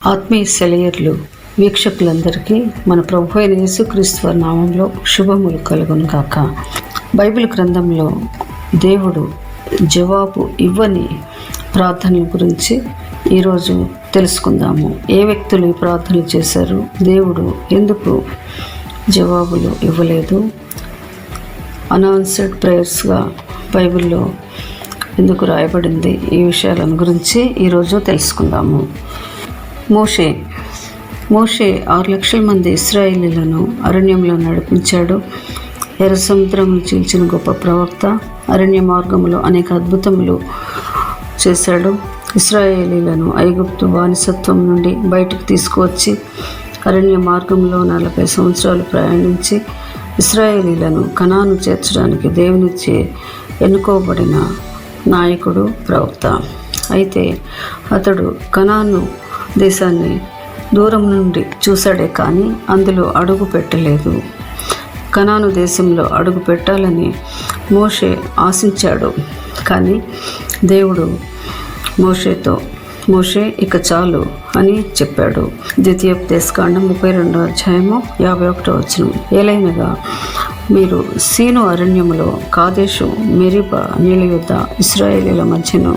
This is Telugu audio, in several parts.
ఆత్మీయ సెలయర్లు వీక్షకులందరికీ మన ప్రభు అయిన యేసుక్రీస్తు వారి నామంలో శుభములు కలుగును గాక. బైబిల్ గ్రంథంలో దేవుడు జవాబు ఇవ్వని ప్రార్థనల గురించి ఈరోజు తెలుసుకుందాము. ఏ వ్యక్తులు ఈ ప్రార్థనలు చేశారు, దేవుడు ఎందుకు జవాబులు ఇవ్వలేదు, అన్ఆన్సర్డ్ ప్రేయర్స్గా బైబిల్లో ఎందుకు రాయబడింది, ఈ విషయాలను గురించి ఈరోజు తెలుసుకుందాము. మోషే 6 లక్షల మంది ఇశ్రాయేలీలను అరణ్యంలో నడిపించాడు. ఎర్ర సముద్రమును చీల్చిన గొప్ప ప్రవక్త. అరణ్య మార్గంలో అనేక అద్భుతములు చేశాడు. ఇశ్రాయేలీలను ఐగుప్తు బానిసత్వం నుండి బయటకు తీసుకువచ్చి అరణ్య మార్గంలో 40 సంవత్సరాలు ప్రయాణించి ఇశ్రాయేలీలను కనాను చేర్చడానికి దేవునిచే ఎన్నుకోబడిన నాయకుడు, ప్రవక్త. అయితే అతడు కనాను దేశాన్ని దూరం నుండి చూశాడే కానీ అందులో అడుగు పెట్టలేదు. కనాను దేశంలో అడుగు పెట్టాలని మోషే ఆశించాడు. కానీ దేవుడు మోషేతో, మోషే ఇక చాలు అని చెప్పాడు. ద్వితీయోపదేశకాండం 32వ అధ్యాయము 51వ వచనం. ఏలైనగా మీరు సీను అరణ్యములో కాదేశు మెరీబా నీళ్ళ యొద్ద ఇశ్రాయేలీల మధ్యను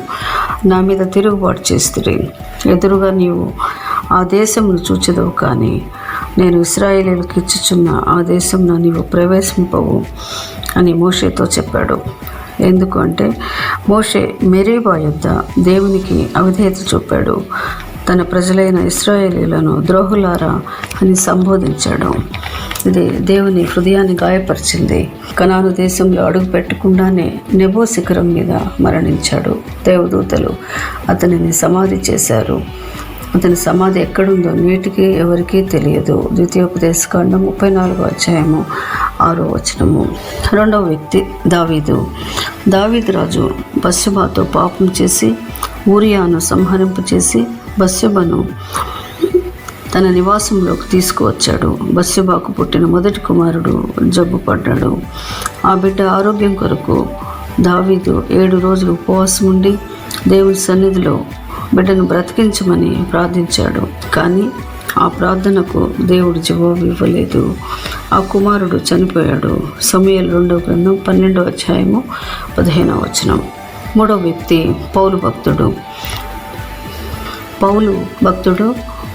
నా మీద తిరుగుబాటు చేస్తురి. ఎదురుగా నీవు ఆ దేశమును చూచెదవు, కానీ నేను ఇశ్రాయేలీలకు ఇచ్చుచున్న ఆ దేశంలో నీవు ప్రవేశింపవు అని మోషేతో చెప్పాడు. ఎందుకు అంటే మోషే మెరీబా యొద్ద దేవునికి అవిధేయత చూపాడు. తన ప్రజలైన ఇశ్రాయేలీలను ద్రోహులారా అని సంబోధించాడు. ఇది దేవుని హృదయాన్ని గాయపరిచింది. కనాను దేశంలో అడుగు పెట్టకుండానే నెబో శిఖరం మీద మరణించాడు. దేవదూతలు అతనిని సమాధి చేశారు. అతని సమాధి ఎక్కడుందో నేటికి ఎవరికీ తెలియదు. ద్వితీయోపదేశకాండం 34వ అధ్యాయము 6వ వచనము. రెండవ వ్యక్తి దావీదు రాజు బత్షెబతో పాపం చేసి ఊరియాను సంహరింపచేసి బత్షెబను తన నివాసంలోకి తీసుకువచ్చాడు. బత్షెబాకు పుట్టిన మొదటి కుమారుడు జబ్బు పడ్డాడు. ఆ బిడ్డ ఆరోగ్యం కొరకు దావీదు 7 రోజులు ఉపవాసం ఉండి దేవుని సన్నిధిలో బిడ్డను బ్రతికించమని ప్రార్థించాడు. కానీ ఆ ప్రార్థనకు దేవుడు జవాబు ఇవ్వలేదు. ఆ కుమారుడు చనిపోయాడు. సమూయేలు 2వ గ్రంథం 12వ అధ్యాయము 15వ వచనం. మూడవ వ్యక్తి పౌలు భక్తుడు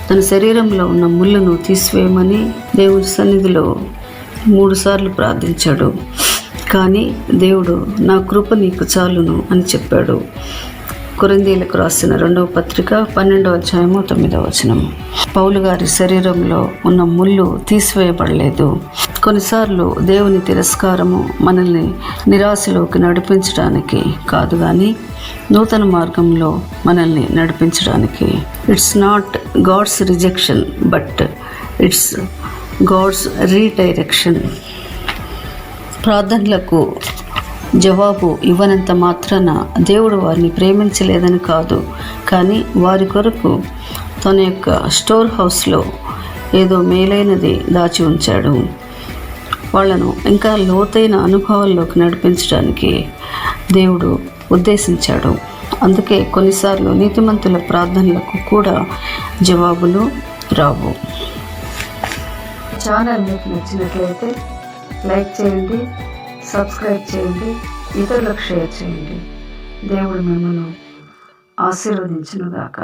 తన శరీరంలో ఉన్న ముళ్ళను తీసివేయమని దేవుని సన్నిధిలో 3 సార్లు ప్రార్థించాడు. కానీ దేవుడు నా కృప నీకు చాలును అని చెప్పాడు. కొరింథీయులకు రాసిన 2వ పత్రిక 12వ అధ్యాయము 9వ వచనం. పౌలు గారి శరీరంలో ఉన్న ముళ్ళు తీసివేయబడలేదు. కొన్నిసార్లు దేవుని తిరస్కారము మనల్ని నిరాశలోకి నడిపించడానికి కాదు, కానీ నూతన మార్గంలో మనల్ని నడిపించడానికి. It's not God's rejection, but it's God's redirection. ప్రార్థనలకు జవాబు ఇవ్వనంత మాత్రాన దేవుడు వారిని ప్రేమించలేదని కాదు, కానీ వారి కొరకు తన యొక్క స్టోర్ హౌస్లో ఏదో మేలైనది దాచి ఉంచాడు. వాళ్ళను ఇంకా లోతైన అనుభవాల్లోకి నడిపించడానికి దేవుడు ఉద్దేశించాడు. అందుకే కొన్నిసార్లు నీతిమంతుల ప్రార్థనలకు కూడా జవాబులు రావు. ఛానల్ మీకు నచ్చినట్లయితే లైక్ చేయండి, సబ్స్క్రైబ్ చేయండి, ఇతరులకు షేర్ చేయండి. దేవుడు మిమ్మల్ని ఆశీర్వదించును గాక.